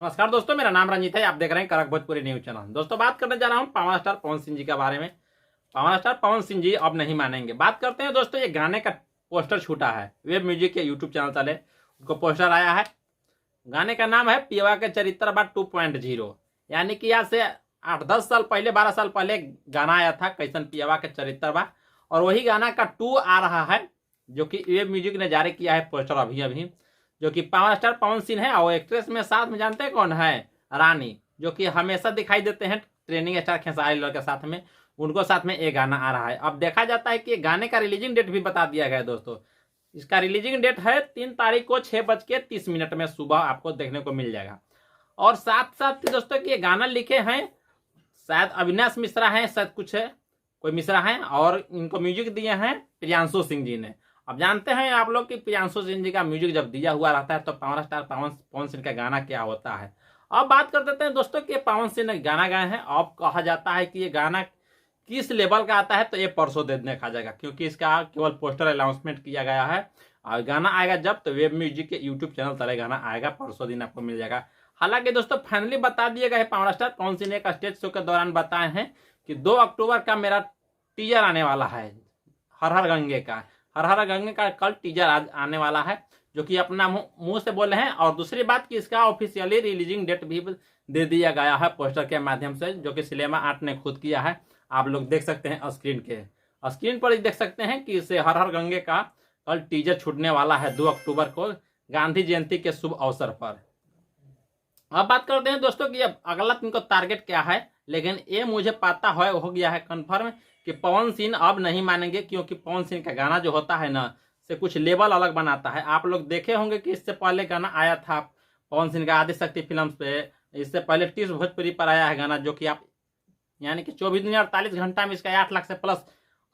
नमस्कार दोस्तों, मेरा नाम रंजीत है। आप देख रहे हैं कड़क भोजपुरी न्यूज चैनल। दोस्तों, बात करने जा रहा हूं पावर स्टार पवन सिंह जी के बारे में। पावर स्टार पवन सिंह जी अब नहीं मानेंगे। बात करते हैं दोस्तों, ये गाने का पोस्टर छूटा है। वेब म्यूजिक के यूट्यूब चैनल तले उनको पोस्टर आया है। गाने का नाम है पियवा के चरित्र बा 2.0। यानी कि आज से 8-10 साल पहले, 12 साल पहले गाना आया था कैसन पियवा के चरित्र बा, और वही गाना का 2 आ रहा है, जो कि वेब म्यूजिक ने जारी किया है पोस्टर अभी, जो कि पावर स्टार पवन सिंह है। और एक्ट्रेस में साथ में जानते हैं कौन है? रानी, जो कि हमेशा दिखाई देते हैं ट्रेनिंग स्टार खेसारी लाल के साथ में। उनको साथ में एक गाना आ रहा है। अब देखा जाता है कि गाने का रिलीजिंग डेट भी बता दिया गया है दोस्तों। इसका रिलीजिंग डेट है 3 तारीख को 6:30 में सुबह आपको देखने को मिल जाएगा। और साथ साथ दोस्तों कि ये गाना लिखे हैं शायद अविनाश मिश्रा हैं, शायद कुछ है कोई मिश्रा हैं, और इनको म्यूजिक दिए हैं प्रियांशु सिंह जी ने। अब जानते हैं आप लोग कि प्रियांशु सिंह जी का म्यूजिक जब दिया हुआ रहता है तो पावर स्टार पवन सिंह का गाना क्या होता है। अब बात कर देते हैं दोस्तों कि पवन सिंह ने गाना गाए हैं। अब कहा जाता है कि ये गाना किस लेवल का आता है तो ये परसों देखा जाएगा, क्योंकि इसका केवल पोस्टर अनाउंसमेंट किया गया है। और गाना आएगा जब तो वेब म्यूजिक के यूट्यूब चैनल तले गाना आएगा, परसों दिन आपको मिल जाएगा। हालांकि दोस्तों फाइनली बता दिया गया है, पावर स्टार पवन सिंह ने एक स्टेज शो के दौरान बताए हैं कि 2 अक्टूबर का मेरा टीजर आने वाला है हर हर गंगे का। हर हर गंगे का कल टीजर आज आने वाला है, जो कि अपना मुंह से बोले हैं। और दूसरी बात कि इसका ऑफिशियली रिलीजिंग डेट भी दे दिया गया है पोस्टर के माध्यम से, जो कि सिनेमा आर्ट ने खुद किया है। आप लोग देख सकते हैं स्क्रीन पर देख सकते हैं कि इसे हर हर गंगे का कल टीजर छूटने वाला है 2 अक्टूबर को, गांधी जयंती के शुभ अवसर पर। अब बात करते हैं दोस्तों कि अब अगला इनको टारगेट क्या है, लेकिन ये मुझे पता हो गया है कंफर्म कि पवन सिंह अब नहीं मानेंगे, क्योंकि पवन सिंह का गाना जो होता है ना से कुछ लेवल अलग बनाता है। आप लोग देखे होंगे कि इससे पहले गाना आया था पवन सिंह का आदिशक्ति फिल्म पे। इससे पहले टीस भोजपुरी पर आया है गाना, जो कि आप यानी कि 24 दिन 48 घंटा में इसका 8 लाख से प्लस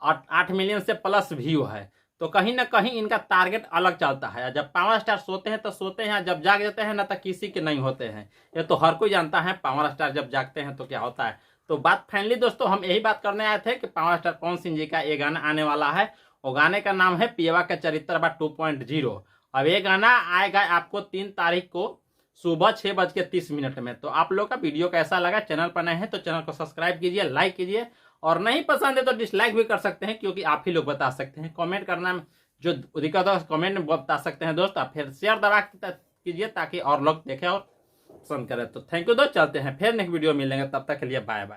8 मिलियन से प्लस व्यू है। तो कहीं ना कहीं इनका टारगेट अलग चलता है। जब पावर स्टार सोते हैं तो सोते हैं, जब जाग जाते हैं ना तो किसी के नहीं होते हैं। ये तो हर कोई जानता है पावर स्टार जब जागते हैं तो क्या होता है। तो बात फाइनली दोस्तों हम यही बात करने आए थे कि पावर स्टार पवन सिंह जी का ये गाना आने वाला है, और गाने का नाम है पियवा का चरित्र बा 2.0। अब ये गाना आएगा आपको 3 तारीख को सुबह 6:30 में। तो आप लोग का वीडियो कैसा लगा? चैनल पर नए हैं तो चैनल को सब्सक्राइब कीजिए, लाइक कीजिए, और नहीं पसंद है तो डिसलाइक भी कर सकते हैं, क्योंकि आप ही लोग बता सकते हैं। कमेंट करना जो दिक्कत हो कमेंट में बता सकते हैं दोस्त। आप फिर शेयर दबा कीजिए ताकि और लोग देखें और पसंद करें। तो थैंक यू दोस्त, चलते हैं फिर नेक्स्ट वीडियो मिलेंगे, तब तक के लिए बाय बाय।